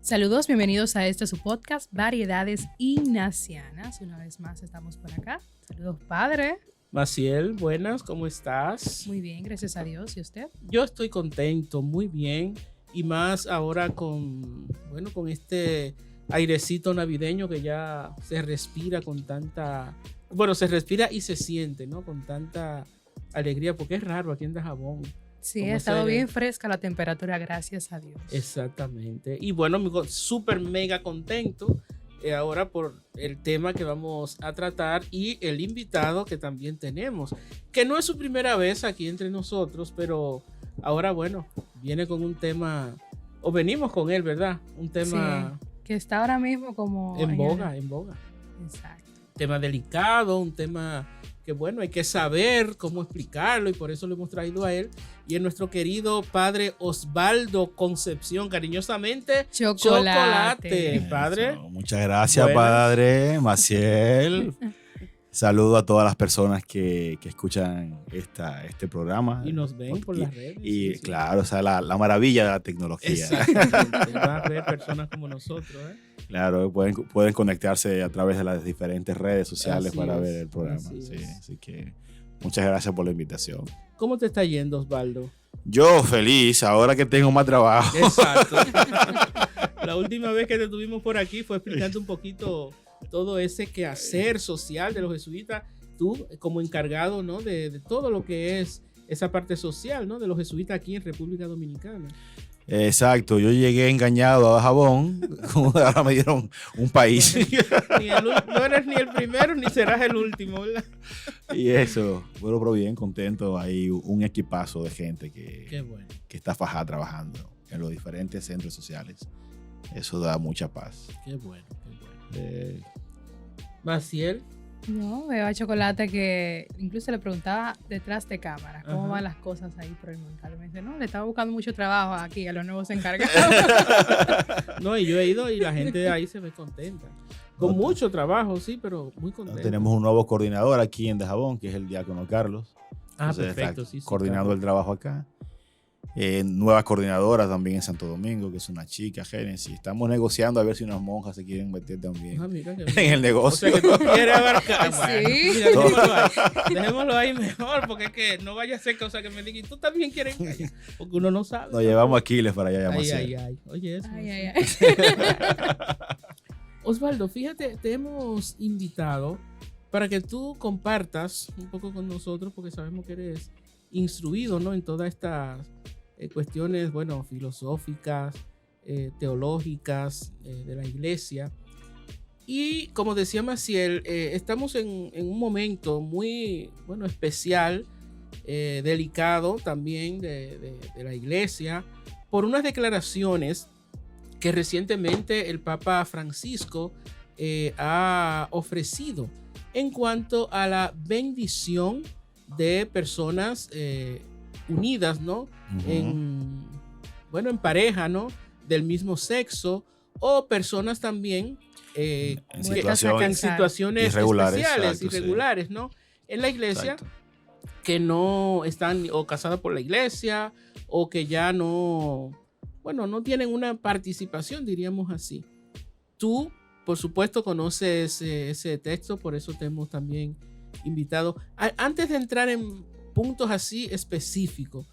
Saludos, bienvenidos a este su podcast, Variedades Ignacianas. Una vez más estamos por acá. Saludos, padre. Maciel, buenas, ¿cómo estás? Muy bien, gracias a Dios. ¿Y usted? Yo estoy contento, muy bien. Y más ahora con este airecito navideño que ya se respira con tanta... Bueno, se respira y se siente, ¿no? Con tanta alegría, porque es raro aquí en Dajabón. Sí, ha estado bien fresca la temperatura, gracias a Dios. Exactamente. Y bueno, amigo, súper mega contento ahora por el tema que vamos a tratar y el invitado que también tenemos, que no es su primera vez aquí entre nosotros, pero ahora, bueno, viene con un tema, o venimos con él, ¿verdad? Un tema... Sí, que está ahora mismo como... En boga. Exacto. Tema delicado, un tema que, bueno, hay que saber cómo explicarlo y por eso lo hemos traído a él. Y es nuestro querido padre Osvaldo Concepción, cariñosamente Chocolate. Padre. Muchas gracias, padre Maciel. Saludo a todas las personas que escuchan este programa. Y nos ven por las redes. Y sí. Claro, o sea, la maravilla de la tecnología. Exactamente. Van a ver personas como nosotros, ¿eh? Claro, pueden conectarse a través de las diferentes redes sociales para ver el programa. Así que muchas gracias por la invitación. ¿Cómo te está yendo, Osvaldo? Yo feliz, ahora que tengo más trabajo. Exacto. La última vez que te tuvimos por aquí fue explicando un poquito todo ese quehacer social de los jesuitas, tú como encargado, ¿no? de todo lo que es esa parte social, ¿no? De los jesuitas aquí en República Dominicana. Exacto, yo llegué engañado a Dajabón, ahora me dieron un país. Bueno, no eres ni el primero ni serás el último, ¿verdad? Y eso, bueno, pero bien, contento, hay un equipazo de gente que está fajada trabajando en los diferentes centros sociales. Eso da mucha paz. Qué bueno. Maciel. No, veo a Chocolate que incluso le preguntaba detrás de cámara cómo van las cosas ahí por el montaje. Me dice, no, le estaba buscando mucho trabajo aquí a los nuevos encargados. No, y yo he ido y la gente ahí se ve contenta. Con mucho trabajo, sí, pero muy contenta. Tenemos un nuevo coordinador aquí en Dajabón, que es el diácono Carlos. Entonces, perfecto, sí. Coordinando el trabajo acá. Nuevas coordinadoras también en Santo Domingo, que es una chica, Génesis. Estamos negociando a ver si unas monjas se quieren meter también en el negocio. O sea, que tú quieres abarcar. Sí. Mira, dejémoslo ahí mejor, porque es que no vaya a ser cosa que me digan, ¿y tú también quieres callar? Porque uno no sabe. Nos llevamos a Aquiles para allá. Ay. Oye, eso. Ay. Osvaldo, fíjate, te hemos invitado para que tú compartas un poco con nosotros, porque sabemos que eres instruido, ¿no? En todas estas cuestiones, bueno, filosóficas, teológicas de la iglesia. Y como decía Maciel, estamos en un momento muy, bueno, especial, delicado también de la iglesia, por unas declaraciones que recientemente el Papa Francisco ha ofrecido en cuanto a la bendición de personas unidas, ¿no? Uh-huh. En pareja, ¿no? Del mismo sexo, o personas también en situaciones irregulares, exacto, ¿no? En la iglesia, exacto, que no están o casadas por la iglesia o que ya no tienen una participación, diríamos así. Tú, por supuesto, conoces ese texto, por eso te hemos también invitado. Antes de entrar en puntos así específicos,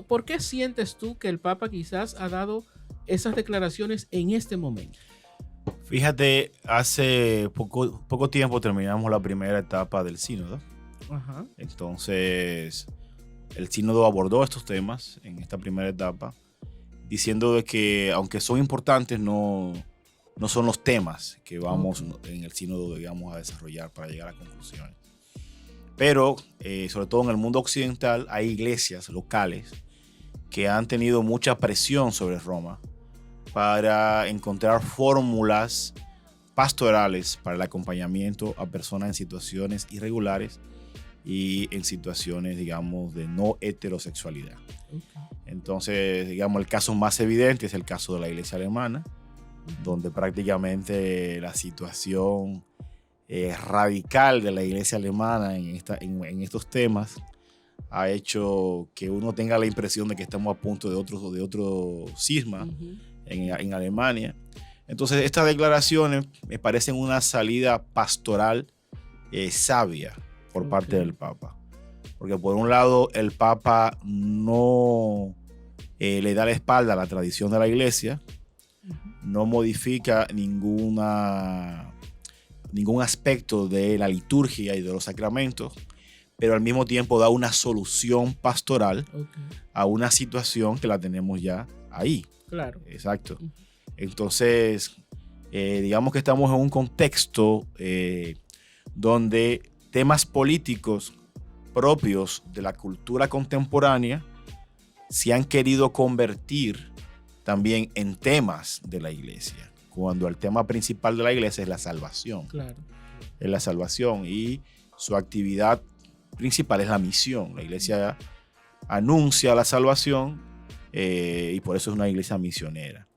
¿por qué sientes tú que el Papa quizás ha dado esas declaraciones en este momento? Fíjate, hace poco tiempo terminamos la primera etapa del sínodo. Ajá. Entonces, el sínodo abordó estos temas en esta primera etapa, diciendo de que aunque son importantes, no son los temas que vamos en el sínodo, digamos, a desarrollar para llegar a conclusiones. Pero, sobre todo en el mundo occidental, hay iglesias locales que han tenido mucha presión sobre Roma para encontrar fórmulas pastorales para el acompañamiento a personas en situaciones irregulares y en situaciones, digamos, de no heterosexualidad. Okay. Entonces, digamos, el caso más evidente es el caso de la iglesia alemana, donde prácticamente la situación radical de la iglesia alemana en estos temas ha hecho que uno tenga la impresión de que estamos a punto de otro cisma en Alemania. Entonces, estas declaraciones me parecen una salida pastoral sabia por parte del Papa. Porque por un lado, el Papa no le da la espalda a la tradición de la Iglesia, no modifica ningún aspecto de la liturgia y de los sacramentos, pero al mismo tiempo da una solución pastoral a una situación que la tenemos ya ahí. Claro. Exacto. Entonces, digamos que estamos en un contexto donde temas políticos propios de la cultura contemporánea se han querido convertir también en temas de la iglesia, cuando el tema principal de la iglesia es la salvación. Claro. Es la salvación y su actividad principal es la misión. La iglesia anuncia la salvación y por eso es una iglesia misionera.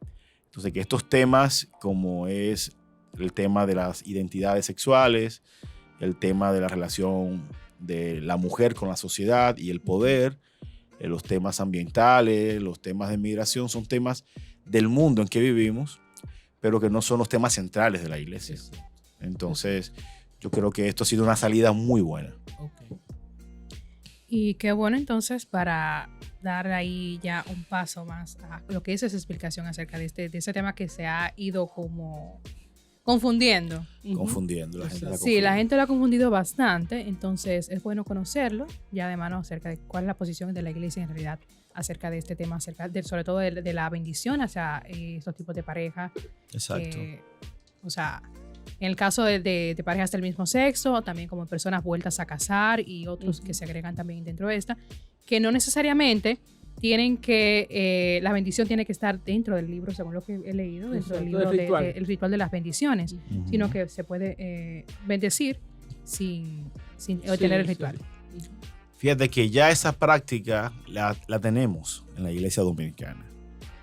Entonces, que estos temas, como es el tema de las identidades sexuales, el tema de la relación de la mujer con la sociedad y el poder, los temas ambientales, los temas de migración, son temas del mundo en que vivimos, pero que no son los temas centrales de la iglesia. Entonces, yo creo que esto ha sido una salida muy buena. Okay. Y qué bueno entonces para dar ahí ya un paso más a lo que es esa explicación acerca de ese tema que se ha ido como confundiendo. Confundiendo. La gente lo ha confundido bastante, entonces es bueno conocerlo ya de mano acerca de cuál es la posición de la iglesia en realidad acerca de este tema, sobre todo de la bendición hacia estos tipos de pareja. Exacto. O sea, en el caso de parejas del mismo sexo, también como personas vueltas a casar y otros que se agregan también dentro de esta, que no necesariamente tienen que, la bendición tiene que estar dentro del libro, según lo que he leído, dentro del libro el ritual de las bendiciones, sino que se puede bendecir sin tener el ritual. Sí. Fíjate que ya esa práctica la tenemos en la iglesia dominicana.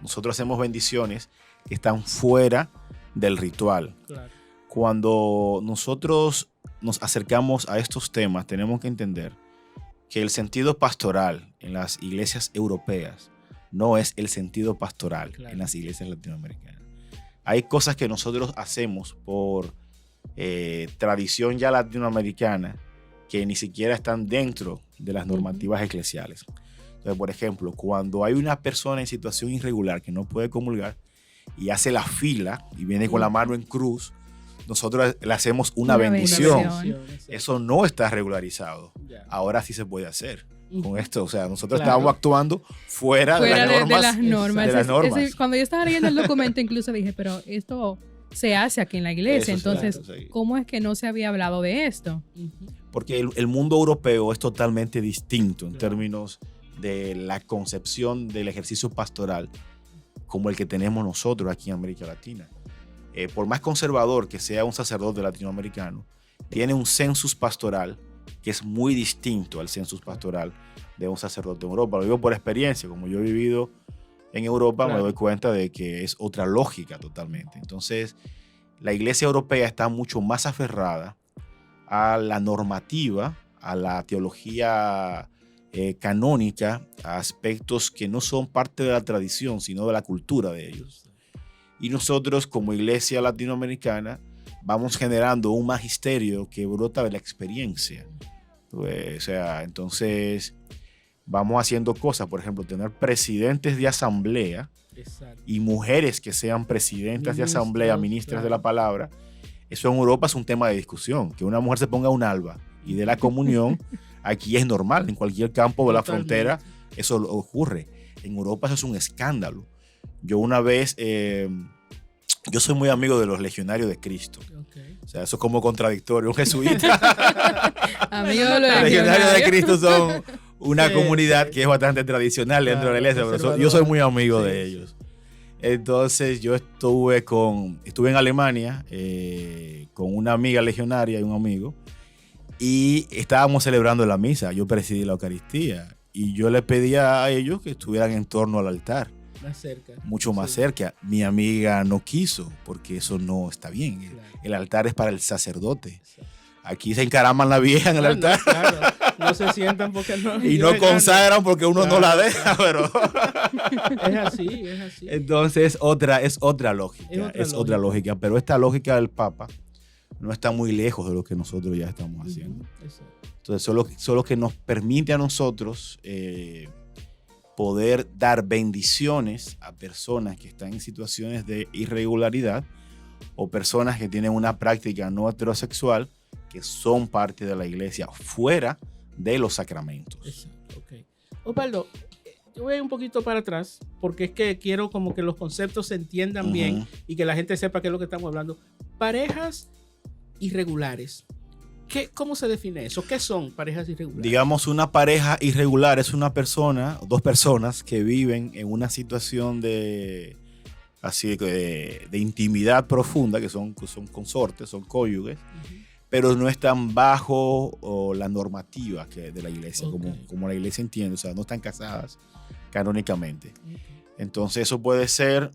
Nosotros hacemos bendiciones que están fuera del ritual. Claro. Cuando nosotros nos acercamos a estos temas, tenemos que entender que el sentido pastoral en las iglesias europeas no es el sentido pastoral en las iglesias latinoamericanas. Hay cosas que nosotros hacemos por tradición ya latinoamericana que ni siquiera están dentro de las normativas eclesiales. Entonces, por ejemplo, cuando hay una persona en situación irregular que no puede comulgar y hace la fila y viene con la mano en cruz, nosotros le hacemos una bendición. Eso no está regularizado. Ahora sí se puede hacer con esto. O sea, nosotros estábamos actuando fuera de las normas. Cuando yo estaba leyendo el documento, incluso dije, pero esto se hace aquí en la iglesia. Entonces, ¿cómo es que no se había hablado de esto? Porque el mundo europeo es totalmente distinto en términos de la concepción del ejercicio pastoral como el que tenemos nosotros aquí en América Latina. Por más conservador que sea un sacerdote latinoamericano, tiene un census pastoral que es muy distinto al census pastoral de un sacerdote en Europa. Lo digo por experiencia, como yo he vivido en Europa, me doy cuenta de que es otra lógica totalmente. Entonces, la iglesia europea está mucho más aferrada a la normativa, a la teología canónica, a aspectos que no son parte de la tradición, sino de la cultura de ellos. Y nosotros, como iglesia latinoamericana, vamos generando un magisterio que brota de la experiencia. Pues, o sea, entonces vamos haciendo cosas, por ejemplo, tener presidentes de asamblea y mujeres que sean presidentas de asamblea, ministras de la palabra. Eso en Europa es un tema de discusión. Que una mujer se ponga un alba y dé la comunión, aquí es normal. En cualquier campo de la frontera eso ocurre. En Europa eso es un escándalo. Yo una vez, yo soy muy amigo de los legionarios de Cristo. O sea, eso es como contradictorio. Un jesuita. Amigo de los legionarios de Cristo son una comunidad que es bastante tradicional dentro de la iglesia, pero yo soy muy amigo de ellos. Entonces yo estuve en Alemania con una amiga legionaria y un amigo, y estábamos celebrando la misa. Yo presidí la Eucaristía y yo le pedía a ellos que estuvieran en torno al altar. Más cerca. Mucho más cerca. Mi amiga no quiso porque eso no está bien. El altar es para el sacerdote. Aquí se encaraman la vieja en el altar. Claro, no se sientan porque no. Y no consagran porque uno no la deja, pero... Es así. Entonces, es otra lógica. Es otra lógica. Pero esta lógica del Papa no está muy lejos de lo que nosotros ya estamos haciendo. Entonces, solo que nos permite a nosotros poder dar bendiciones a personas que están en situaciones de irregularidad o personas que tienen una práctica no heterosexual que son parte de la iglesia fuera de los sacramentos. Exacto, ok. Osvaldo, yo voy un poquito para atrás porque es que quiero como que los conceptos se entiendan bien y que la gente sepa qué es lo que estamos hablando. Parejas irregulares. ¿Cómo se define eso? ¿Qué son parejas irregulares? Digamos, una pareja irregular es una persona, dos personas que viven en una situación de intimidad profunda, que son consortes, son cónyuges, pero no están bajo la normativa de la iglesia, como la iglesia entiende, o sea, no están casadas canónicamente. Entonces eso puede ser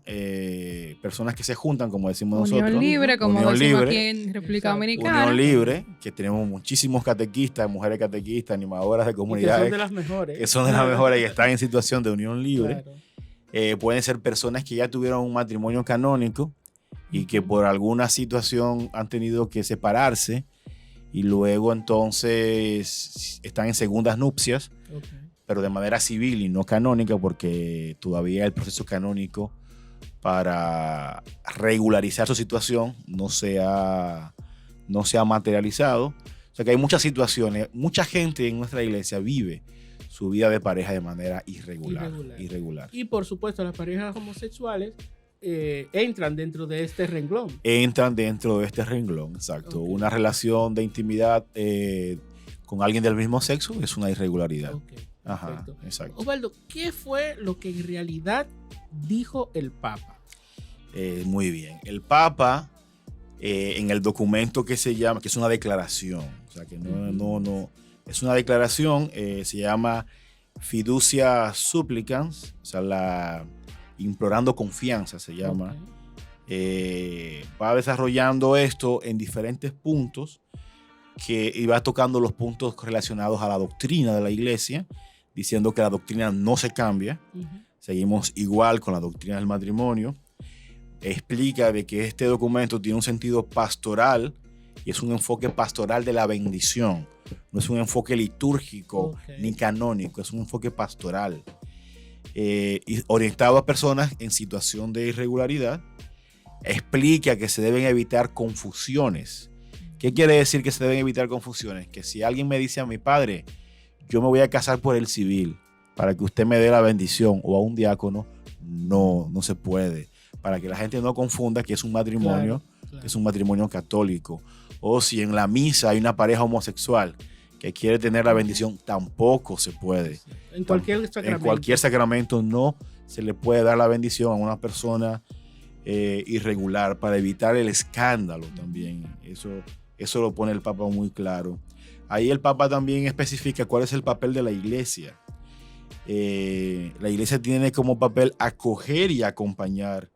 personas que se juntan, como decimos unión nosotros. Libre, como unión decimos libre, aquí en República Dominicana. Unión libre, que tenemos muchísimos catequistas, mujeres catequistas, animadoras de comunidades. Que son de las mejores. Que son de las mejores y están en situación de unión libre. Claro. Pueden ser personas que ya tuvieron un matrimonio canónico y que por alguna situación han tenido que separarse y luego entonces están en segundas nupcias. Pero de manera civil y no canónica, porque todavía el proceso canónico para regularizar su situación no se ha materializado. O sea que hay muchas situaciones, mucha gente en nuestra iglesia vive su vida de pareja de manera irregular. Y por supuesto las parejas homosexuales entran dentro de este renglón. Exacto. Una relación de intimidad con alguien del mismo sexo es una irregularidad. Ajá, exacto. Osvaldo, ¿qué fue lo que en realidad dijo el Papa? Muy bien. El Papa, en el documento que se llama, que es una declaración, o sea, que no, es una declaración, se llama Fiducia Supplicans, o sea, implorando confianza se llama. Va desarrollando esto en diferentes puntos y va tocando los puntos relacionados a la doctrina de la iglesia, diciendo que la doctrina no se cambia, seguimos igual con la doctrina del matrimonio. Explica de que este documento tiene un sentido pastoral y es un enfoque pastoral de la bendición, no es un enfoque litúrgico ni canónico, es un enfoque pastoral y orientado a personas en situación de irregularidad. Explica que se deben evitar confusiones. ¿Qué quiere decir que se deben evitar confusiones? Que si alguien me dice a mi padre, yo me voy a casar por el civil para que usted me dé la bendición, o a un diácono, no se puede. Para que la gente no confunda que es un matrimonio, que es un matrimonio católico. O si en la misa hay una pareja homosexual que quiere tener la bendición, tampoco se puede. En cualquier sacramento no se le puede dar la bendición a una persona irregular, para evitar el escándalo también. Eso lo pone el Papa muy claro. Ahí el Papa también especifica cuál es el papel de la iglesia. La iglesia tiene como papel acoger y acompañar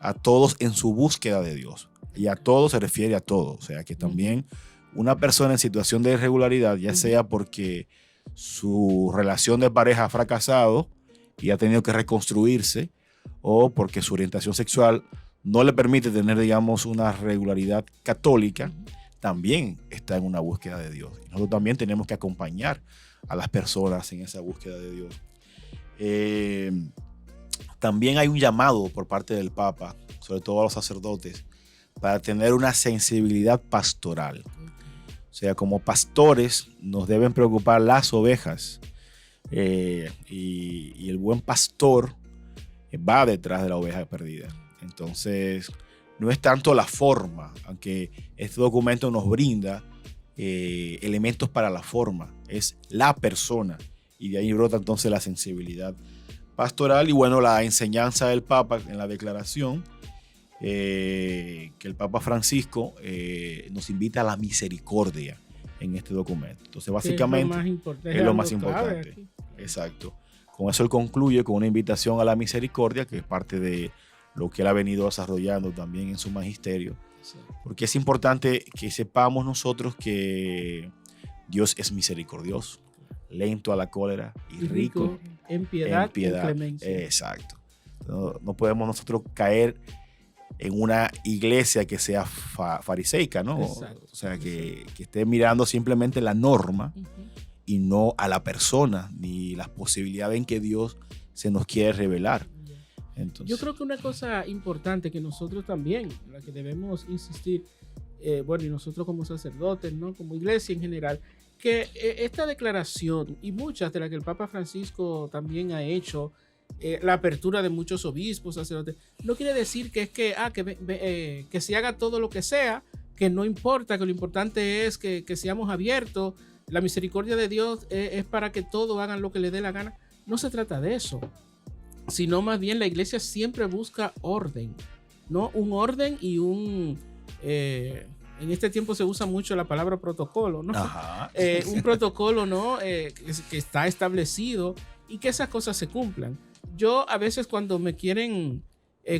a todos en su búsqueda de Dios. Y a todos se refiere a todos. O sea que también una persona en situación de irregularidad, ya sea porque su relación de pareja ha fracasado y ha tenido que reconstruirse, o porque su orientación sexual no le permite tener, digamos, una regularidad católica, también está en una búsqueda de Dios. Y nosotros también tenemos que acompañar a las personas en esa búsqueda de Dios. También hay un llamado por parte del Papa, sobre todo a los sacerdotes, para tener una sensibilidad pastoral. O sea, como pastores nos deben preocupar las ovejas, y el buen pastor va detrás de la oveja perdida. Entonces, no es tanto la forma, aunque este documento nos brinda elementos para la forma, es la persona, y de ahí brota entonces la sensibilidad pastoral. Y bueno, la enseñanza del Papa en la declaración, que el Papa Francisco nos invita a la misericordia en este documento. Entonces, básicamente es lo más importante. Exacto. Con eso él concluye con una invitación a la misericordia, que es parte de lo que él ha venido desarrollando también en su magisterio Porque es importante que sepamos nosotros que Dios es misericordioso, lento a la cólera y rico en piedad, en piedad. y clemencia. Exacto. No podemos nosotros caer en una iglesia que sea fariseica, ¿no? Exacto. O sea, que esté mirando simplemente la norma y no a la persona, ni las posibilidades en que Dios se nos quiere revelar. Entonces, yo creo que una cosa importante que nosotros también, la que debemos insistir, bueno, y nosotros como sacerdotes, ¿no? Como iglesia en general, que esta declaración y muchas de las que el Papa Francisco también ha hecho, la apertura de muchos obispos, sacerdotes, no quiere decir que es que se haga todo lo que sea, que no importa, que lo importante es que seamos abiertos. La misericordia de Dios es para que todos hagan lo que les dé la gana. No se trata de eso, sino más bien la iglesia siempre busca orden, ¿no? Un orden y un... en este tiempo se usa mucho la palabra protocolo, ¿no? Un protocolo, ¿no? Que está establecido y que esas cosas se cumplan. Yo a veces cuando me quieren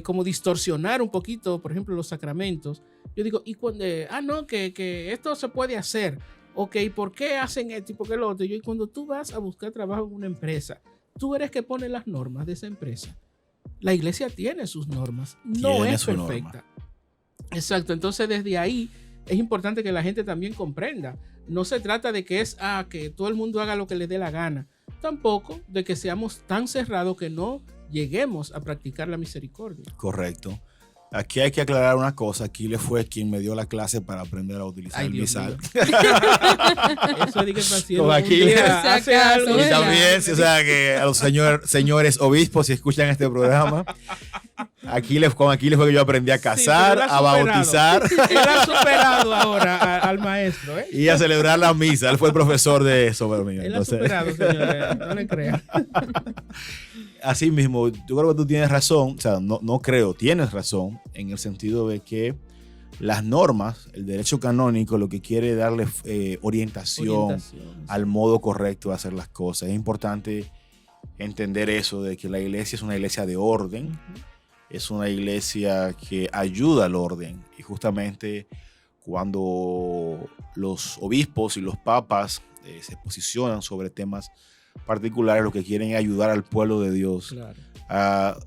como distorsionar un poquito, por ejemplo, los sacramentos, yo digo, y cuando, no, que esto se puede hacer. Ok, ¿por qué hacen esto y por qué lo otro? Y cuando tú vas a buscar trabajo en una empresa, tú eres que pone las normas de esa empresa. La iglesia tiene sus normas, no es perfecta. Exacto, entonces desde ahí es importante que la gente también comprenda. No se trata de que que todo el mundo haga lo que le dé la gana. Tampoco de que seamos tan cerrados que no lleguemos a practicar la misericordia. Correcto. Aquí hay que aclarar una cosa. Aquiles fue quien me dio la clase para aprender a utilizar el misal. Eso de que paciente con Aquiles hace algo. Y también, o sea, que a los señores obispos, si escuchan este programa, con Aquiles fue que yo aprendí a casar, a bautizar. Él ha superado ahora al maestro, ¿eh? Y a celebrar la misa. Él fue el profesor de eso para mí. Él ha superado, señores. No le crean. Así mismo, yo creo que tú tienes razón, o sea, no creo, tienes razón en el sentido de que las normas, el derecho canónico, lo que quiere darle orientación al modo correcto de hacer las cosas. Es importante entender eso, de que la iglesia es una iglesia de orden, es una iglesia que ayuda al orden, y justamente cuando los obispos y los papas se posicionan sobre temas particulares, lo que quieren es ayudar al pueblo de Dios a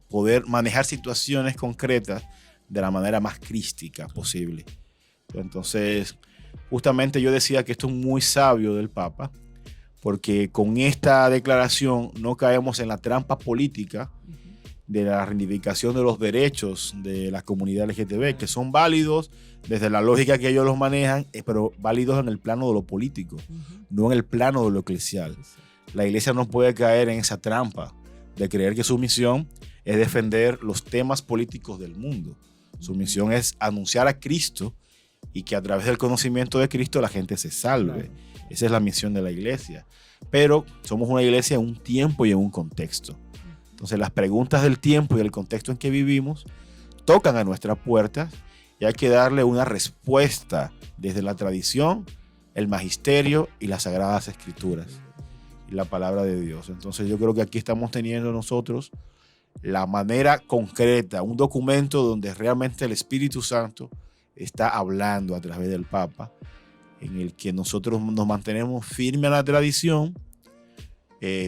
poder manejar situaciones concretas de la manera más crística posible. Entonces, justamente yo decía que esto es muy sabio del Papa, porque con esta declaración no caemos en la trampa política de la reivindicación de los derechos de la comunidad LGTB, que son válidos desde la lógica que ellos los manejan, pero válidos en el plano de lo político, no en el plano de lo eclesial. La iglesia no puede caer en esa trampa de creer que su misión es defender los temas políticos del mundo. Su misión es anunciar a Cristo y que a través del conocimiento de Cristo la gente se salve. Esa es la misión de la iglesia. Pero somos una iglesia en un tiempo y en un contexto. Entonces las preguntas del tiempo y del contexto en que vivimos tocan a nuestras puertas y hay que darle una respuesta desde la tradición, el magisterio y las sagradas escrituras y la palabra de Dios. Entonces yo creo que aquí estamos teniendo nosotros la manera concreta, un documento donde realmente el Espíritu Santo está hablando a través del Papa, en el que nosotros nos mantenemos firme a la tradición,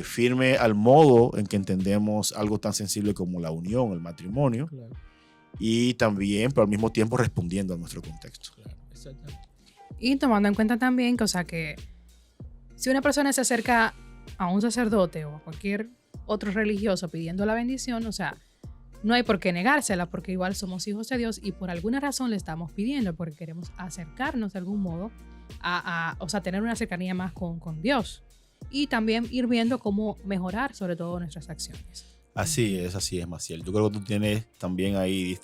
firme al modo en que entendemos algo tan sensible como la unión, el matrimonio, y también, pero al mismo tiempo respondiendo a nuestro contexto. Y tomando en cuenta también que, o sea, que si una persona se acerca a un sacerdote o a cualquier otro religioso pidiendo la bendición, o sea, no hay por qué negársela, porque igual somos hijos de Dios y por alguna razón le estamos pidiendo, porque queremos acercarnos de algún modo o sea, tener una cercanía más con Dios. Y también ir viendo cómo mejorar sobre todo nuestras acciones. Así es, Maciel. Yo creo que tú tienes también ahí,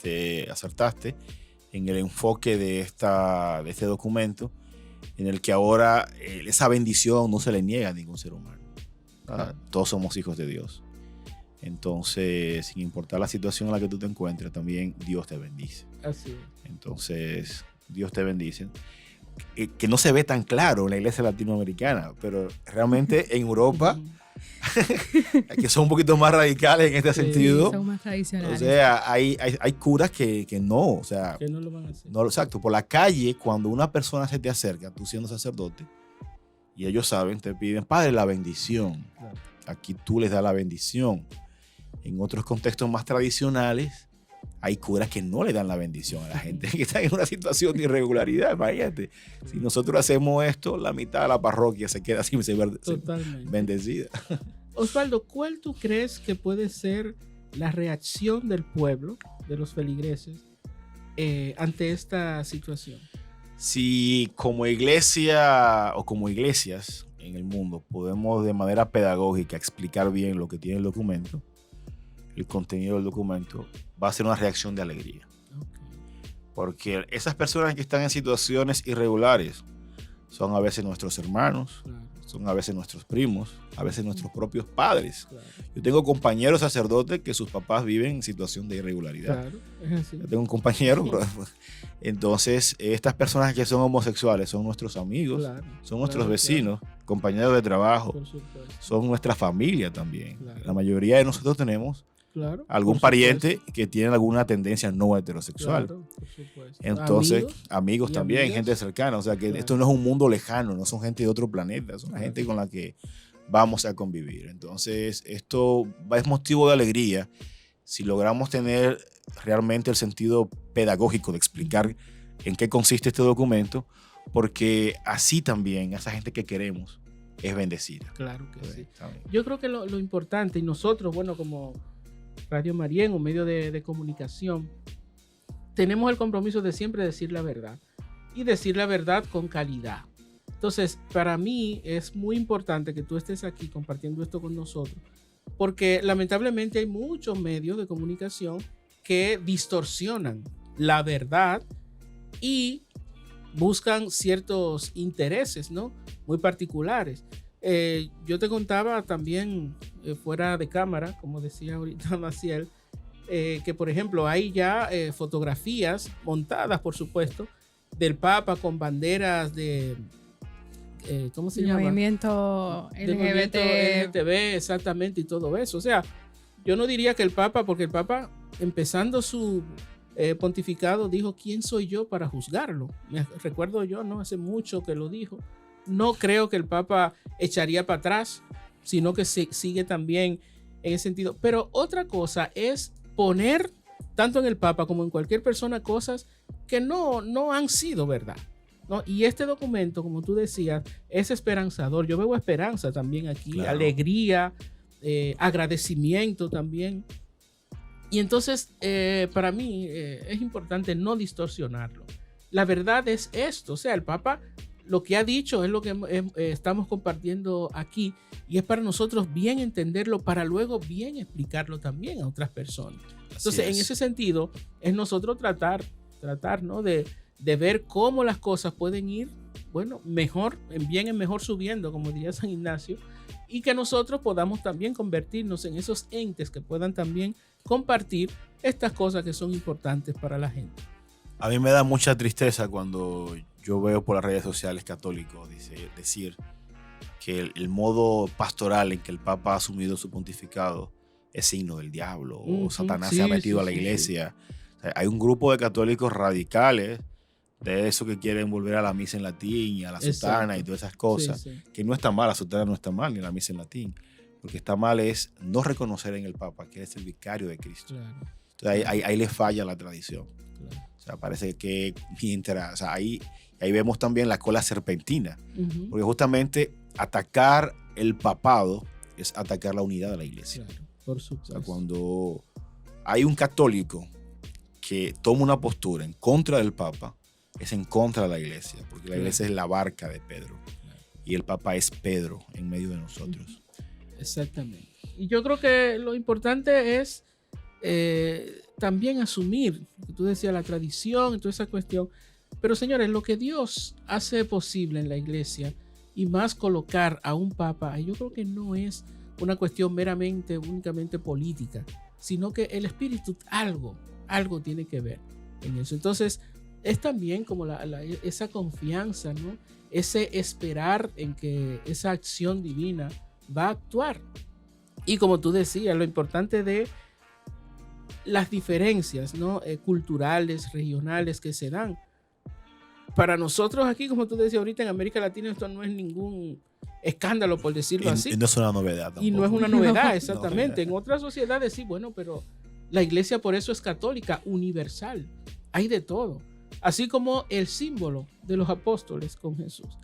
acertaste en el enfoque de este documento, en el que ahora esa bendición no se le niega a ningún ser humano. Todos somos hijos de Dios. Entonces, sin importar la situación en la que tú te encuentres, también Dios te bendice. Así es. Entonces, Dios te bendice. Que no se ve tan claro en la iglesia latinoamericana, pero realmente en Europa que son un poquito más radicales en este sentido. Son más tradicionales. O sea, hay curas que no, o sea, Que no lo van a hacer. no, exacto. Por la calle, cuando una persona se te acerca, tú siendo sacerdote, y ellos saben, te piden, Padre, la bendición. Claro. Aquí tú les das la bendición. En otros contextos más tradicionales, hay curas que no le dan la bendición a la gente que está en una situación de irregularidad. Imagínate, si nosotros hacemos esto, la mitad de la parroquia se queda sin ser Totalmente. bendecida. Osvaldo, ¿cuál tú crees que puede ser la reacción del pueblo, de los feligreses, ante esta situación? Si como iglesia o como iglesias en el mundo podemos de manera pedagógica explicar bien lo que tiene el documento, el contenido del documento, va a ser una reacción de alegría. Okay. Porque esas personas que están en situaciones irregulares son a veces nuestros hermanos, Claro. son a veces nuestros primos, a veces nuestros propios padres. Claro. Yo tengo compañeros sacerdotes que sus papás viven en situación de irregularidad. Claro, es así. Yo tengo un compañero, entonces estas personas que son homosexuales son nuestros amigos, Claro, son nuestros claro, vecinos, compañeros de trabajo, por supuesto. son nuestra familia también. Claro. La mayoría de nosotros tenemos Claro, algún por pariente supuesto. que tiene alguna tendencia no heterosexual. Claro, por supuesto. Entonces, Amigos amigos y también, amigas. gente cercana. O sea, que Claro. esto no es un mundo lejano, no son gente de otro planeta, son Claro. gente con la que vamos a convivir. Entonces, esto es motivo de alegría si logramos tener realmente el sentido pedagógico de explicar en qué consiste este documento, porque así también esa gente que queremos es bendecida. Claro que sí. También. Yo creo que lo importante, y nosotros, bueno, como Radio María, un medio de comunicación, tenemos el compromiso de siempre decir la verdad y decir la verdad con calidad. Entonces, para mí es muy importante que tú estés aquí compartiendo esto con nosotros, porque lamentablemente hay muchos medios de comunicación que distorsionan la verdad y buscan ciertos intereses, ¿no? Muy particulares. Yo te contaba también fuera de cámara, como decía ahorita Maciel, que por ejemplo hay ya fotografías montadas, por supuesto, del Papa con banderas de, ¿cómo se El llama? movimiento Del movimiento LGBT. LGTB, exactamente, y todo eso. O sea, yo no diría que el Papa, porque el Papa, empezando su pontificado, dijo, ¿quién soy yo para juzgarlo? Me recuerdo yo, ¿no? Hace mucho que lo dijo. No creo que el Papa echaría para atrás, sino que sigue también en ese sentido. Pero otra cosa es poner, tanto en el Papa como en cualquier persona, cosas que no han sido verdad, ¿no? Y este documento, como tú decías, es esperanzador. Yo veo esperanza también aquí, Claro. alegría, agradecimiento también. Y entonces, para mí, es importante no distorsionarlo. La verdad es esto, o sea, el Papa lo que ha dicho es lo que estamos compartiendo aquí, y es para nosotros bien entenderlo, para luego bien explicarlo también a otras personas. Entonces, en ese sentido, es nosotros tratar, ¿no? de ver cómo las cosas pueden ir, bueno, mejor, en bien en mejor subiendo, como diría San Ignacio, y que nosotros podamos también convertirnos en esos entes que puedan también compartir estas cosas que son importantes para la gente. A mí me da mucha tristeza cuando yo veo por las redes sociales católicos decir que el modo pastoral en que el Papa ha asumido su pontificado es signo del diablo, o Satanás se ha metido a la iglesia. O sea, hay un grupo de católicos radicales de eso que quieren volver a la misa en latín y a la sotana y todas esas cosas, que no está mal, la sotana no está mal, ni la misa en latín. Lo que está mal es no reconocer en el Papa que es el vicario de Cristo. Claro. Entonces ahí le falla la tradición. Claro. O sea, parece que mientras, o sea, ahí vemos también la cola serpentina, porque justamente atacar el papado es atacar la unidad de la iglesia. Claro, por supuesto. O sea, cuando hay un católico que toma una postura en contra del Papa, es en contra de la iglesia, porque la iglesia es la barca de Pedro y el Papa es Pedro en medio de nosotros. Exactamente. Y yo creo que lo importante es también asumir, tú decías, la tradición y toda esa cuestión. Pero señores, lo que Dios hace posible en la iglesia, y más colocar a un papa, yo creo que no es una cuestión únicamente política, sino que el espíritu algo tiene que ver en eso. Entonces, es también como esa confianza, ¿no? Ese esperar en que esa acción divina va a actuar. Y como tú decías, lo importante de las diferencias, ¿no? Culturales, regionales que se dan. Para nosotros aquí, como tú decías ahorita, en América Latina, esto no es ningún escándalo, por decirlo así. Y no es una novedad tampoco. Y no es una novedad, exactamente. En otras sociedades sí, bueno, pero la iglesia por eso es católica, universal. Hay de todo. Así como el símbolo de los apóstoles con Jesús.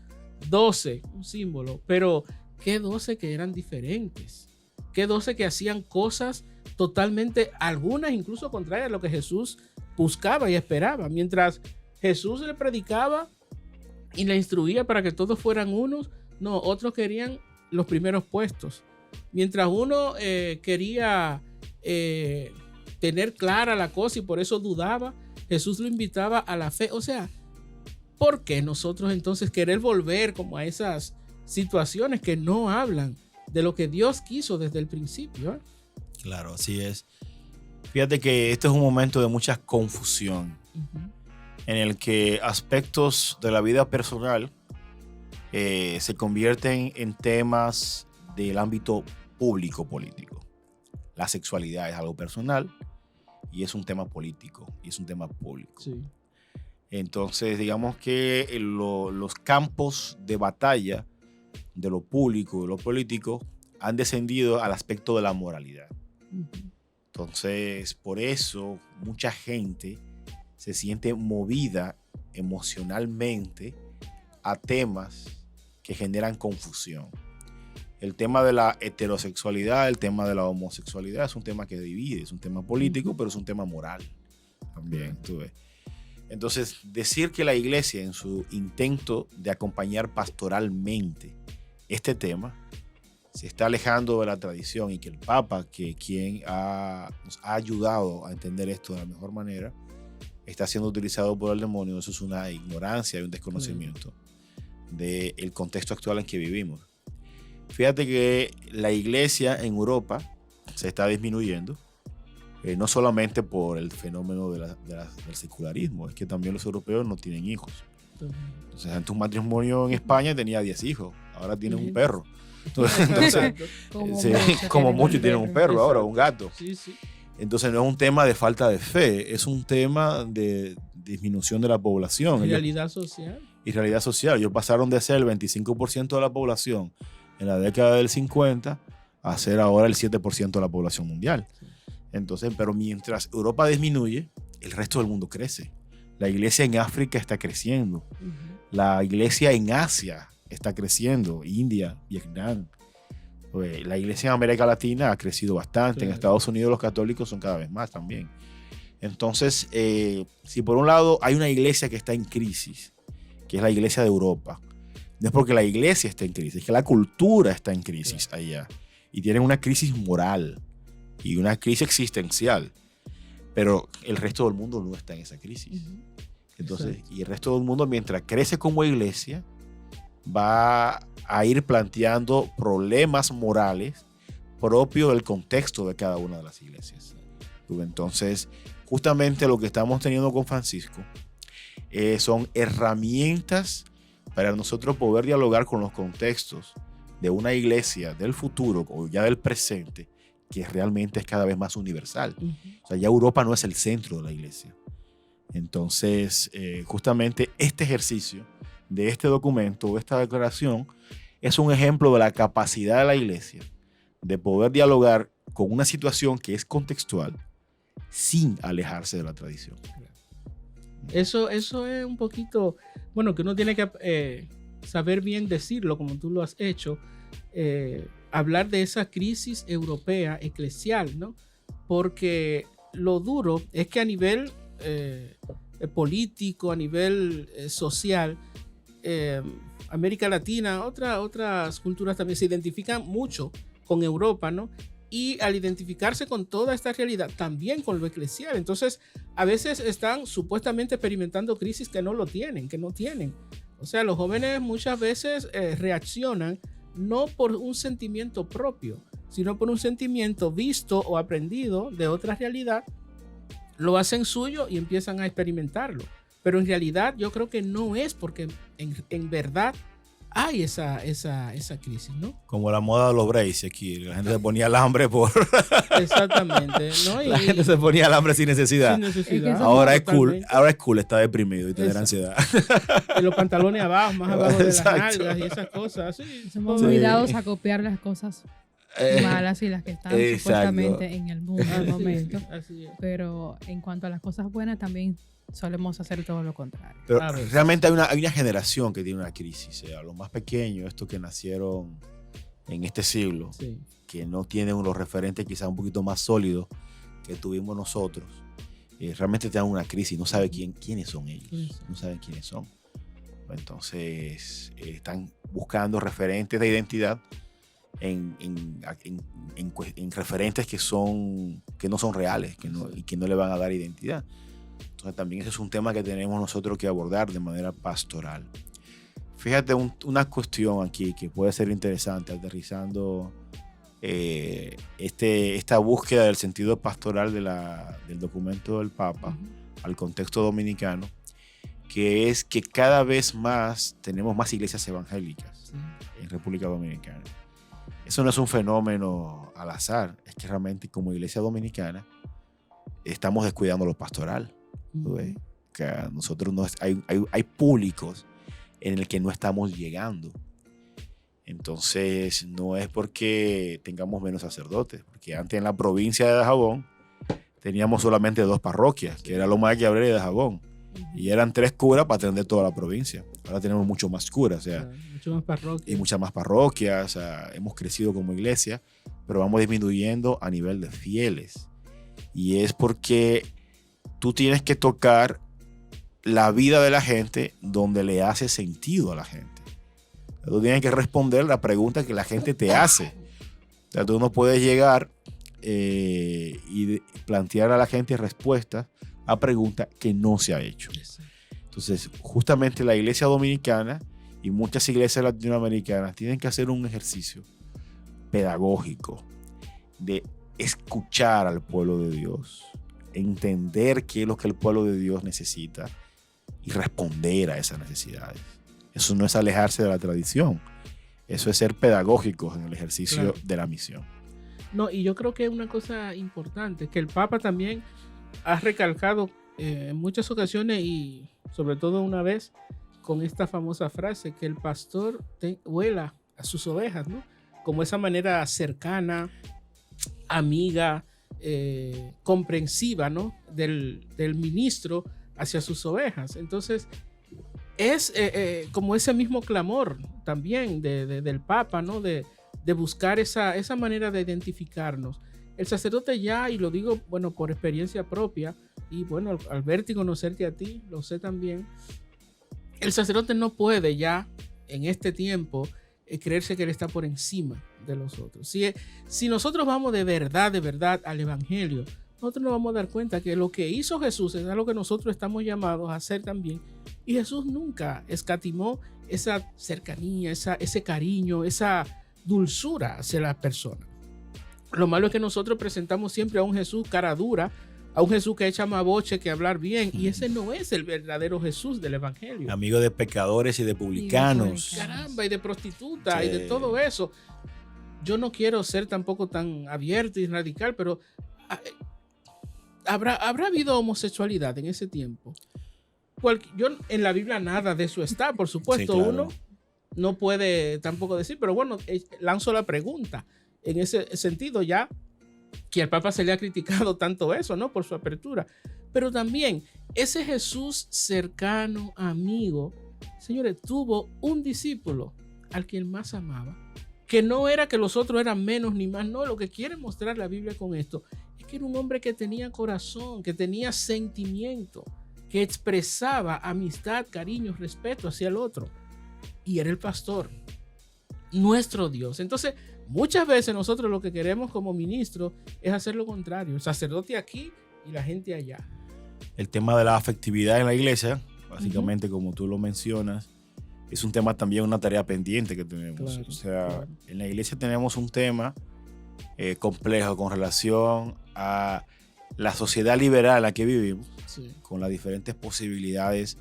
12, un símbolo, pero ¿qué 12 que eran diferentes? ¿Qué 12 que hacían cosas totalmente, algunas incluso contrarias a lo que Jesús buscaba y esperaba? Mientras Jesús le predicaba y le instruía para que todos fueran unos, no, otros querían los primeros puestos. Mientras uno quería tener clara la cosa y por eso dudaba, Jesús lo invitaba a la fe. O sea, ¿por qué nosotros entonces querer volver como a esas situaciones que no hablan de lo que Dios quiso desde el principio? Claro, así es. Fíjate que este es un momento de mucha confusión, en el que aspectos de la vida personal se convierten en temas del ámbito público político. La sexualidad es algo personal y es un tema político y es un tema público. Sí. Entonces, digamos que los campos de batalla de lo público y de lo político han descendido al aspecto de la moralidad. Entonces, por eso mucha gente se siente movida emocionalmente a temas que generan confusión. El tema de la heterosexualidad, el tema de la homosexualidad es un tema que divide, es un tema político, pero es un tema moral también, tú ves. Entonces, decir que la iglesia en su intento de acompañar pastoralmente este tema se está alejando de la tradición y que el Papa, quien nos ha ayudado a entender esto de la mejor manera, está siendo utilizado por el demonio, eso es una ignorancia y un desconocimiento del contexto actual en que vivimos. Fíjate que la iglesia en Europa se está disminuyendo, no solamente por el fenómeno del secularismo, es que también los europeos no tienen hijos. Entonces, antes un matrimonio en España tenía 10 hijos, ahora tienen un perro. Entonces como muchos tienen un perro ahora, un gato. Sí, sí. Entonces no es un tema de falta de fe, es un tema de disminución de la población. Realidad social. Y realidad social. Ellos pasaron de ser el 25% de la población en la década del 50 a ser ahora el 7% de la población mundial. Entonces, pero mientras Europa disminuye, el resto del mundo crece. La iglesia en África está creciendo. La iglesia en Asia está creciendo. India, Vietnam. La iglesia en América Latina ha crecido bastante. Claro. En Estados Unidos los católicos son cada vez más también. Entonces, si por un lado hay una iglesia que está en crisis, que es la iglesia de Europa, no es porque la iglesia esté en crisis, es que la cultura está en crisis allá. Y tienen una crisis moral y una crisis existencial. Pero el resto del mundo no está en esa crisis. Entonces, y el resto del mundo, mientras crece como iglesia, va a ir planteando problemas morales propios del contexto de cada una de las iglesias. Entonces, justamente lo que estamos teniendo con Francisco son herramientas para nosotros poder dialogar con los contextos de una iglesia del futuro o ya del presente que realmente es cada vez más universal. O sea, ya Europa no es el centro de la iglesia. Entonces, justamente este ejercicio de este documento o esta declaración es un ejemplo de la capacidad de la iglesia de poder dialogar con una situación que es contextual sin alejarse de la tradición. Eso es un poquito, bueno, que uno tiene que saber bien decirlo como tú lo has hecho, hablar de esa crisis europea eclesial, ¿no? Porque lo duro es que a nivel político, a nivel social, América Latina, otras culturas también se identifican mucho con Europa, ¿no? Y al identificarse con toda esta realidad, también con lo eclesial. Entonces, a veces están supuestamente experimentando crisis que no tienen. O sea, los jóvenes muchas veces reaccionan no por un sentimiento propio, sino por un sentimiento visto o aprendido de otra realidad, lo hacen suyo y empiezan a experimentarlo. Pero en realidad yo creo que no es porque en verdad hay esa crisis, ¿no? Como la moda de los braces aquí. La gente se ponía alambre por... Exactamente, ¿no? La gente se ponía alambre sin necesidad. Sin necesidad. Ahora es cool. Totalmente. Ahora es cool estar deprimido y tener ansiedad. Y los pantalones abajo, más abajo de las Exacto. nalgas y esas cosas. Sí, Somos Sí. muy dados a copiar las cosas malas y las que están Exacto. supuestamente en el mundo en el Sí, momento. así es. Pero en cuanto a las cosas buenas, también solemos hacer todo lo contrario. Pero A ver. realmente hay una generación que tiene una crisis. A los más pequeños, estos que nacieron en este siglo, Sí. que no tienen unos referentes quizás un poquito más sólidos que tuvimos nosotros, realmente tienen una crisis. No saben quiénes son ellos. ¿Quiénes son? No saben quiénes son. Entonces, están buscando referentes de identidad en referentes que no son reales y que no le van a dar identidad. Entonces también ese es un tema que tenemos nosotros que abordar de manera pastoral. Fíjate una cuestión aquí que puede ser interesante, aterrizando esta búsqueda del sentido pastoral del documento del Papa al contexto dominicano, que es que cada vez más tenemos más iglesias evangélicas en República Dominicana. Eso no es un fenómeno al azar, es que realmente como iglesia dominicana estamos descuidando lo pastoral. ¿Ves? Que a nosotros hay públicos en el que no estamos llegando. Entonces no es porque tengamos menos sacerdotes, porque antes en la provincia de Dajabón teníamos solamente 2 parroquias, que era Loma de Cabrera y Dajabón, y eran 3 curas para atender toda la provincia. Ahora tenemos mucho más curas, o sea, mucho más parroquias. y muchas más parroquias, o sea, hemos crecido como iglesia, pero vamos disminuyendo a nivel de fieles. Y es porque tú tienes que tocar la vida de la gente donde le hace sentido a la gente. Tú tienes que responder la pregunta que la gente te hace. O sea, tú no puedes llegar y plantear a la gente respuestas a preguntas que no se ha hecho. Entonces, justamente la iglesia dominicana y muchas iglesias latinoamericanas tienen que hacer un ejercicio pedagógico de escuchar al pueblo de Dios, entender qué es lo que el pueblo de Dios necesita y responder a esas necesidades. Eso no es alejarse de la tradición, eso es ser pedagógicos en el ejercicio de la misión. No, y yo creo que una cosa importante, que el Papa también ha recalcado en muchas ocasiones y sobre todo una vez con esta famosa frase, que el pastor huela a sus ovejas, ¿no? Como esa manera cercana, amiga, comprensiva, ¿no? Del ministro hacia sus ovejas. Entonces, es como ese mismo clamor también del Papa, ¿no? De buscar esa manera de identificarnos. El sacerdote ya, y lo digo, bueno, por experiencia propia, y bueno, al verte y conocerte a ti, lo sé también, el sacerdote no puede ya, en este tiempo, creerse que él está por encima de los otros. Si nosotros vamos de verdad al evangelio, nosotros nos vamos a dar cuenta que lo que hizo Jesús es algo que nosotros estamos llamados a hacer también. Y Jesús nunca escatimó esa cercanía, ese cariño, esa dulzura hacia la persona. Lo malo es que nosotros presentamos siempre a un Jesús cara dura, a un Jesús que echa más boche que hablar bien, y ese no es el verdadero Jesús del evangelio. Amigo de pecadores y de publicanos. Caramba, y de prostitutas, Sí. y de todo eso. Yo no quiero ser tampoco tan abierto y radical, pero ¿habrá habido homosexualidad en ese tiempo? Yo en la Biblia nada de eso está, por supuesto. Sí, claro. Uno no puede tampoco decir, pero bueno, lanzo la pregunta en ese sentido, ya que al Papa se le ha criticado tanto eso, ¿no? Por su apertura. Pero también ese Jesús cercano, amigo, señores, tuvo un discípulo al quien más amaba, que no era que los otros eran menos ni más, no, lo que quiere mostrar la Biblia con esto es que era un hombre que tenía corazón, que tenía sentimiento, que expresaba amistad, cariño, respeto hacia el otro, y era el pastor, nuestro Dios. Entonces, muchas veces nosotros lo que queremos como ministros es hacer lo contrario, el sacerdote aquí y la gente allá. El tema de la afectividad en la iglesia, básicamente como tú lo mencionas, es un tema también, una tarea pendiente que tenemos. Claro, o sea, claro. En la iglesia tenemos un tema complejo con relación a la sociedad liberal en la que vivimos, Sí. con las diferentes posibilidades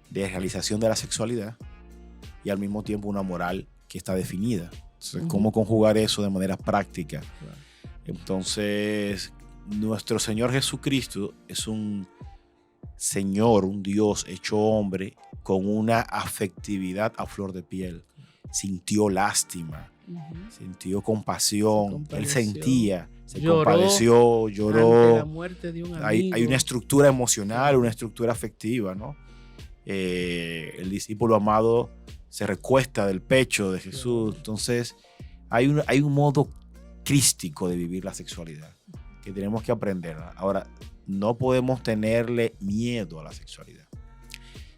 de realización de la sexualidad, y al mismo tiempo una moral que está definida. Entonces, ¿cómo conjugar eso de manera práctica? Claro. Entonces, nuestro Señor Jesucristo es un Señor, un Dios hecho hombre con una afectividad a flor de piel. Sintió lástima, sintió compasión, él sentía, se compadeció, lloró. Ante la muerte de un amigo. Hay una estructura emocional, una estructura afectiva, ¿no? El discípulo amado se recuesta del pecho de Jesús. Entonces, hay un modo crístico de vivir la sexualidad que tenemos que aprender. Ahora, no podemos tenerle miedo a la sexualidad.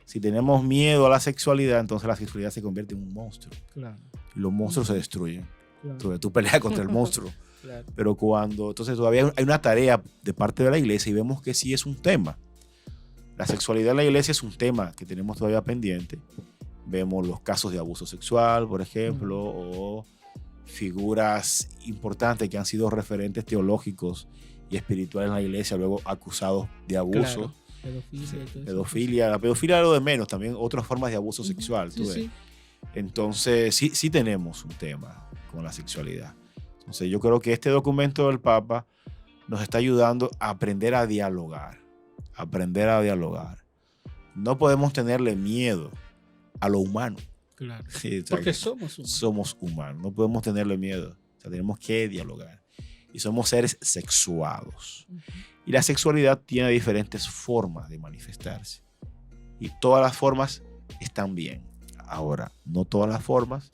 Si tenemos miedo a la sexualidad, entonces la sexualidad se convierte en un monstruo. Claro. Y los monstruos se destruyen. Claro. Entonces, tú peleas contra el monstruo. Claro. Pero entonces todavía hay una tarea de parte de la iglesia y vemos que sí es un tema. La sexualidad en la iglesia es un tema que tenemos todavía pendiente. Vemos los casos de abuso sexual, por ejemplo, o figuras importantes que han sido referentes teológicos y espirituales en la iglesia, luego acusados de abuso. Claro. Pedofilia, sí, pedofilia. La pedofilia es lo de menos, también otras formas de abuso sexual. Sí, sí. Entonces, sí tenemos un tema con la sexualidad. Entonces, yo creo que este documento del Papa nos está ayudando a aprender a dialogar. No podemos tenerle miedo a lo humano. Claro. Sí, o sea, porque somos humanos. Somos humanos, no podemos tenerle miedo. O sea, tenemos que dialogar. Y somos seres sexuados. Y la sexualidad tiene diferentes formas de manifestarse. Y todas las formas están bien. Ahora, no todas las formas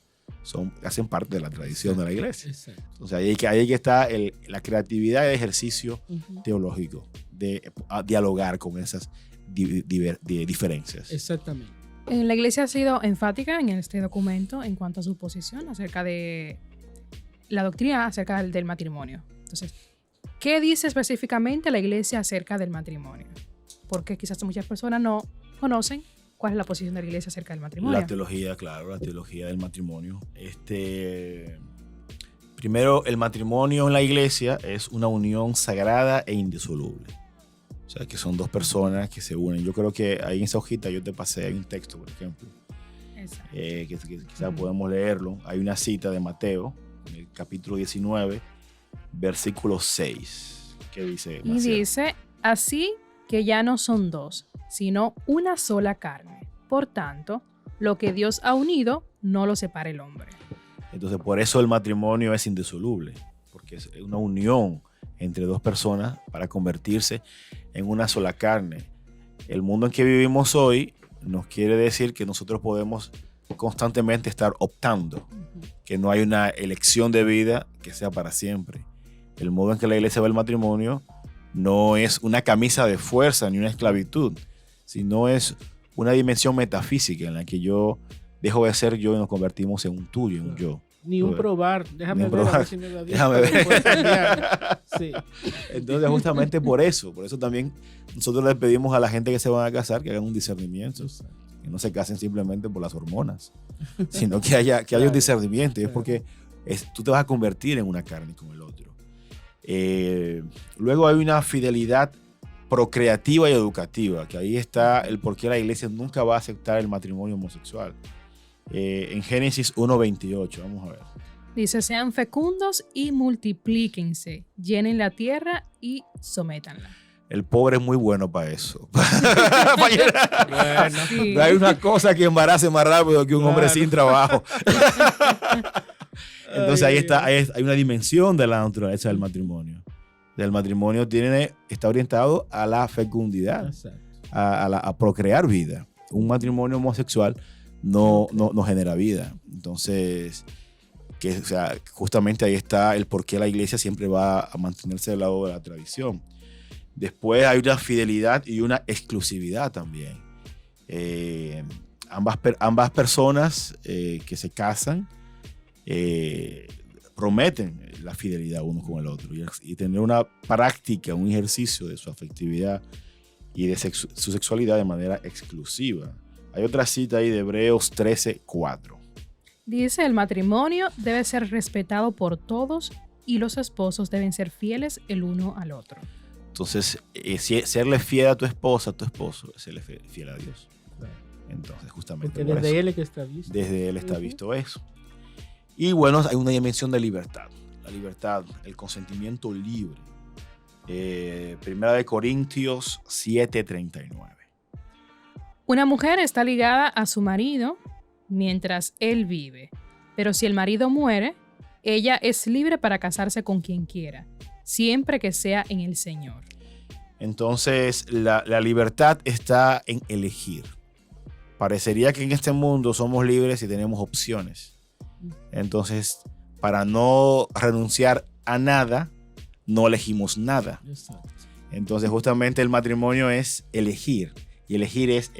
hacen parte de la tradición de la iglesia. Exacto. O sea, ahí que está la creatividad y el ejercicio teológico de dialogar con esas diferencias. Exactamente. La iglesia ha sido enfática en este documento en cuanto a su posición acerca de la doctrina acerca del matrimonio. Entonces, ¿qué dice específicamente la iglesia acerca del matrimonio? Porque quizás muchas personas no conocen cuál es la posición de la iglesia acerca del matrimonio. La teología, claro, la teología del matrimonio. Primero, el matrimonio en la iglesia es una unión sagrada e indisoluble. O sea, que son dos personas que se unen. Yo creo que ahí en esa hojita yo te pasé, hay un texto, por ejemplo, que quizás podemos leerlo. Hay una cita de Mateo, en el capítulo 19, versículo 6, que dice... Y dice, así que ya no son dos, sino una sola carne. Por tanto, lo que Dios ha unido, no lo separa el hombre. Entonces, por eso el matrimonio es indisoluble, porque es una unión entre dos personas para convertirse en una sola carne. El mundo en que vivimos hoy nos quiere decir que nosotros podemos constantemente estar optando, que no hay una elección de vida que sea para siempre. El modo en que la iglesia ve el matrimonio no es una camisa de fuerza ni una esclavitud, sino es una dimensión metafísica en la que yo dejo de ser yo y nos convertimos en un tú y en un yo. Ni un probar. Déjame ver. A ver si me da bien. Déjame ver. Sí. Entonces, justamente por eso también nosotros les pedimos a la gente que se van a casar que hagan un discernimiento. Que no se casen simplemente por las hormonas, sino que haya un discernimiento. Y es porque tú te vas a convertir en una carne con el otro. Luego hay una fidelidad procreativa y educativa, que ahí está el por qué la iglesia nunca va a aceptar el matrimonio homosexual. En Génesis 1:28, vamos a ver. Dice, sean fecundos y multiplíquense, llenen la tierra y sométanla. El pobre es muy bueno para eso. Bueno, Sí. No hay una cosa que embarace más rápido que un hombre sin trabajo. Entonces ahí está, hay una dimensión de la naturaleza del matrimonio. El matrimonio está orientado a la fecundidad, a procrear vida. Un matrimonio homosexual no genera vida. Entonces, justamente ahí está el por qué la iglesia siempre va a mantenerse del lado de la tradición. Después hay una fidelidad y una exclusividad también. Ambas personas que se casan prometen la fidelidad uno con el otro y tener una práctica, un ejercicio de su afectividad y de su sexualidad de manera exclusiva. Hay otra cita ahí de Hebreos 13:4. Dice, el matrimonio debe ser respetado por todos y los esposos deben ser fieles el uno al otro. Entonces, serle fiel a tu esposa, a tu esposo, es serle fiel a Dios. Entonces, justamente Porque por desde eso, él es que está visto. desde él está Ujú. visto eso. Y bueno, hay una dimensión de libertad. La libertad, el consentimiento libre. Primera de Corintios 7:39. Una mujer está ligada a su marido mientras él vive, pero si el marido muere, ella es libre para casarse con quien quiera, siempre que sea en el Señor. Entonces, la libertad está en elegir. Parecería que en este mundo somos libres y tenemos opciones. Entonces, para no renunciar a nada, no elegimos nada. Exacto. Entonces, justamente el matrimonio es elegir. Y elegir es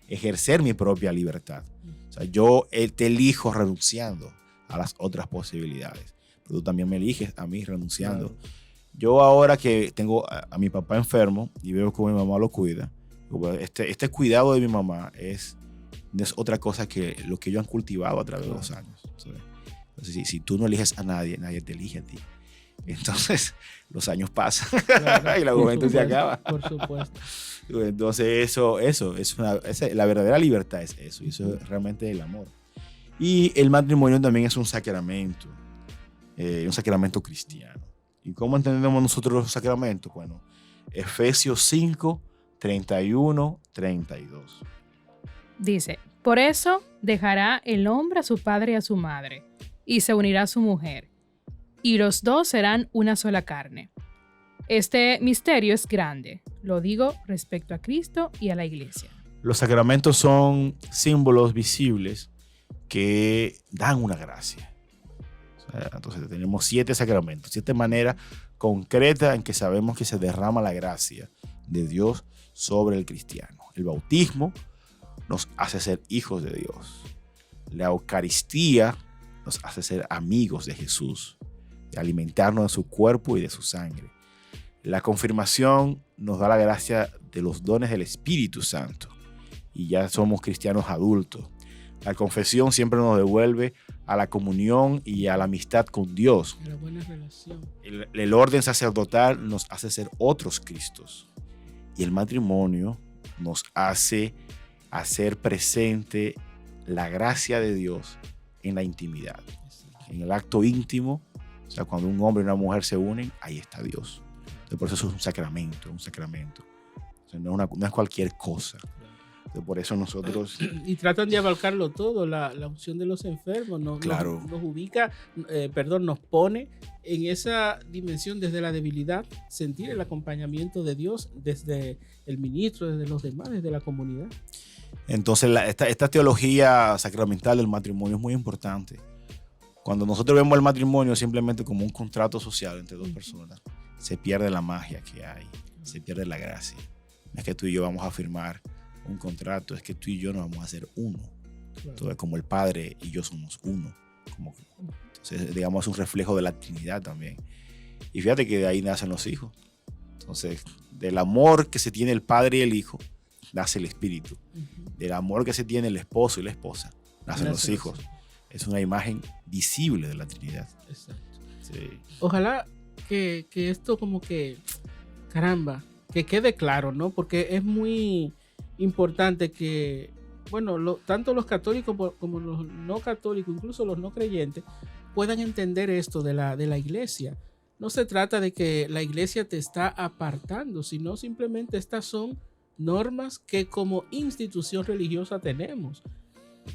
ejercer mi propia libertad. O sea, yo te elijo renunciando a las otras posibilidades. Pero tú también me eliges a mí renunciando. Claro. Yo ahora que tengo a mi papá enfermo y veo cómo mi mamá lo cuida, este cuidado de mi mamá es otra cosa que lo que ellos han cultivado a través de los años. ¿Sabes? Entonces, si tú no eliges a nadie, nadie te elige a ti. Entonces, los años pasan Claro, y la por juventud se supuesto, acaba. Por supuesto. Entonces, la verdadera libertad es eso, y eso es realmente el amor. Y el matrimonio también es un sacramento cristiano. ¿Y cómo entendemos nosotros los sacramentos? Bueno, Efesios 5, 31, 32. Dice, por eso dejará el hombre a su padre y a su madre, y se unirá a su mujer, y los dos serán una sola carne. Este misterio es grande, lo digo respecto a Cristo y a la Iglesia. Los sacramentos son símbolos visibles que dan una gracia. O sea, entonces tenemos 7 sacramentos, 7 maneras concretas en que sabemos que se derrama la gracia de Dios sobre el cristiano. El bautismo nos hace ser hijos de Dios. La Eucaristía nos hace ser amigos de Jesús, de alimentarnos de su cuerpo y de su sangre. La confirmación nos da la gracia de los dones del Espíritu Santo y ya somos cristianos adultos. La confesión siempre nos devuelve a la comunión y a la amistad con Dios. La buena relación. El orden sacerdotal nos hace ser otros Cristos. Y el matrimonio nos hace hacer presente la gracia de Dios en la intimidad. En el acto íntimo, o sea, cuando un hombre y una mujer se unen, ahí está Dios. Entonces, por eso es un sacramento, O sea, no es cualquier cosa. Entonces, por eso nosotros... Y tratan de abarcarlo todo, la unción de los enfermos, Claro. nos ubica, nos pone en esa dimensión desde la debilidad, sentir el acompañamiento de Dios desde el ministro, desde los demás, desde la comunidad. Entonces, esta teología sacramental del matrimonio es muy importante. Cuando nosotros vemos el matrimonio simplemente como un contrato social entre dos personas, se pierde la magia que hay, se pierde la gracia. No es que tú y yo vamos a firmar un contrato, es que tú y yo nos vamos a hacer uno. Claro. Entonces, como el Padre y yo somos uno. Entonces, digamos, es un reflejo de la Trinidad también. Y fíjate que de ahí nacen los hijos. Entonces, del amor que se tiene el Padre y el Hijo, nace el Espíritu. Del amor que se tiene el esposo y la esposa, nacen los hijos. Es una imagen visible de la Trinidad. Exacto. Sí. Ojalá que esto como que, caramba, que quede claro, ¿no? Porque es muy importante que, bueno, tanto los católicos como los no católicos, incluso los no creyentes, puedan entender esto de la iglesia. No se trata de que la iglesia te está apartando, sino simplemente estas son normas que como institución religiosa tenemos.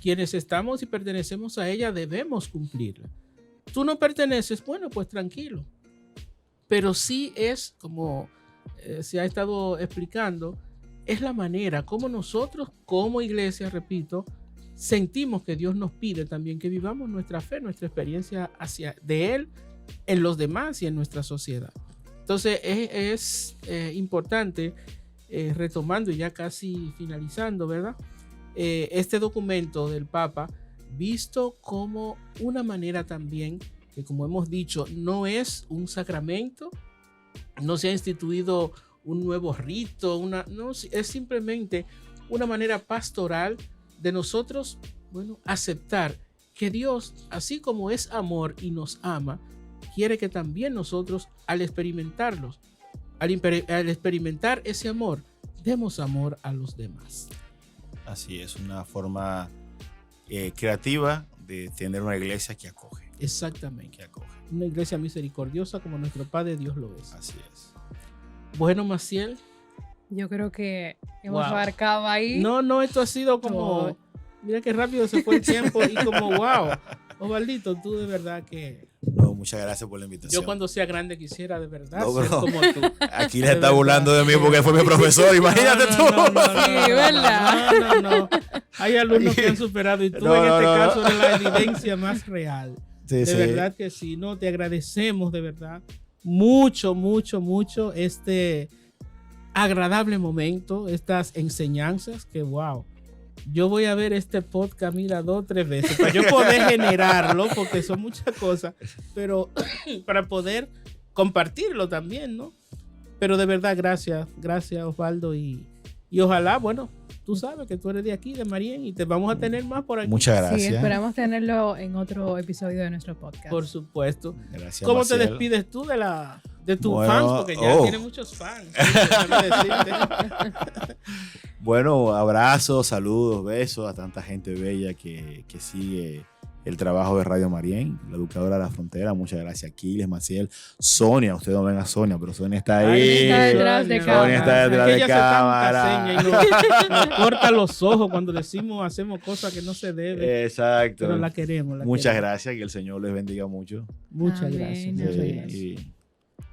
Quienes estamos y pertenecemos a ella debemos cumplirla. Tú no perteneces, bueno, pues tranquilo. Pero sí es, como se ha estado explicando, es la manera como nosotros como iglesia, repito, sentimos que Dios nos pide también que vivamos nuestra fe, nuestra experiencia de Él en los demás y en nuestra sociedad. Entonces es importante, retomando y ya casi finalizando, ¿verdad? Este documento del Papa, visto como una manera también que, como hemos dicho, no es un sacramento, no se ha instituido un nuevo rito, no, es simplemente una manera pastoral de nosotros, bueno, aceptar que Dios, así como es amor y nos ama, quiere que también nosotros, al experimentar ese amor, demos amor a los demás. Así es, una forma creativa de tener una iglesia que acoge. Exactamente. Que acoge. Una iglesia misericordiosa como nuestro Padre Dios lo es. Así es. Bueno, Maciel. Yo creo que hemos Wow. abarcado ahí. No, esto ha sido como... Mira qué rápido se fue el tiempo y como wow. Osvaldito, tú de verdad que... No, muchas gracias por la invitación. Yo cuando sea grande quisiera de verdad No, ser bro. como tú. Aquí le está burlando de mí porque fue mi profesor, imagínate tú. Sí, ¿verdad? No. Hay alumnos que han superado y tú No, en este no. caso eres la evidencia más real. Sí, De sí. verdad que sí, no, te agradecemos de verdad mucho este agradable momento, estas enseñanzas que wow. Yo voy a ver este podcast, mira, 2 o 3 veces para yo poder generarlo, porque son muchas cosas, pero para poder compartirlo también, ¿no? Pero de verdad, gracias Osvaldo, y ojalá, bueno, tú sabes que tú eres de aquí, de Marién, y te vamos a tener más por aquí. Muchas Sí, gracias. esperamos tenerlo en otro episodio de nuestro podcast. Por supuesto. Gracias, ¿Cómo te Maciel. despides tú de tus Bueno, fans? Porque ya tienes muchos fans. ¿Sí? Déjame decirte. Bueno, abrazos, saludos, besos a tanta gente bella que sigue el trabajo de Radio Marién, la educadora de la frontera. Muchas gracias, Aquiles, Maciel, Sonia. Ustedes no ven a Sonia, pero Sonia está ahí. Ay, está detrás de Sonia. cámara. Está detrás Es que de ella hace tanta cámara. seña y nos corta los ojos cuando decimos, hacemos cosas que no se deben. Exacto. Pero la queremos. Muchas queremos. gracias, que el Señor les bendiga mucho. Muchas Amén, gracias. amén. Muchas Y- gracias. y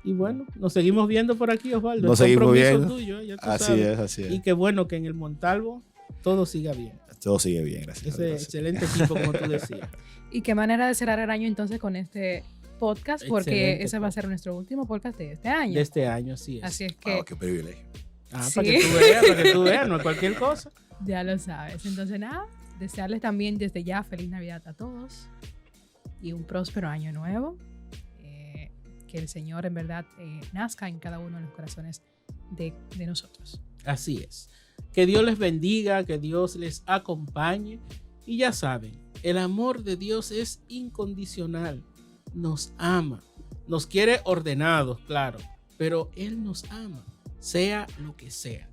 Y bueno, nos seguimos viendo por aquí, Osvaldo. Nos Es seguimos compromiso viendo. tuyo, ya tú así sabes. es, así es. Y qué bueno que en el Montalvo todo siga bien. Todo sigue bien, gracias. Ese gracias. excelente equipo, como tú decías. Y qué manera de cerrar el año entonces con este podcast, porque Excelente ese va a ser nuestro último podcast de este año. De este año, así es. Así es que Wow, qué privilegio. Para Sí. que tú veas, no es cualquier cosa. ya lo sabes. Entonces nada, desearles también desde ya feliz Navidad a todos y un próspero año nuevo. Que el Señor en verdad nazca en cada uno de los corazones de nosotros. Así es. Que Dios les bendiga, que Dios les acompañe. Y ya saben, el amor de Dios es incondicional. Nos ama. Nos quiere ordenados, claro. Pero Él nos ama, sea lo que sea.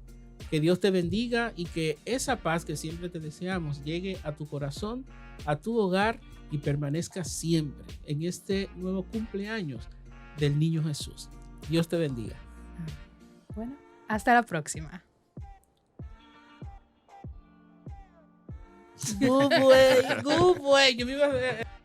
Que Dios te bendiga y que esa paz que siempre te deseamos llegue a tu corazón, a tu hogar y permanezca siempre en este nuevo cumpleaños del Niño Jesús. Dios te bendiga. Bueno, hasta la próxima. Good boy, good boy. Yo me iba a...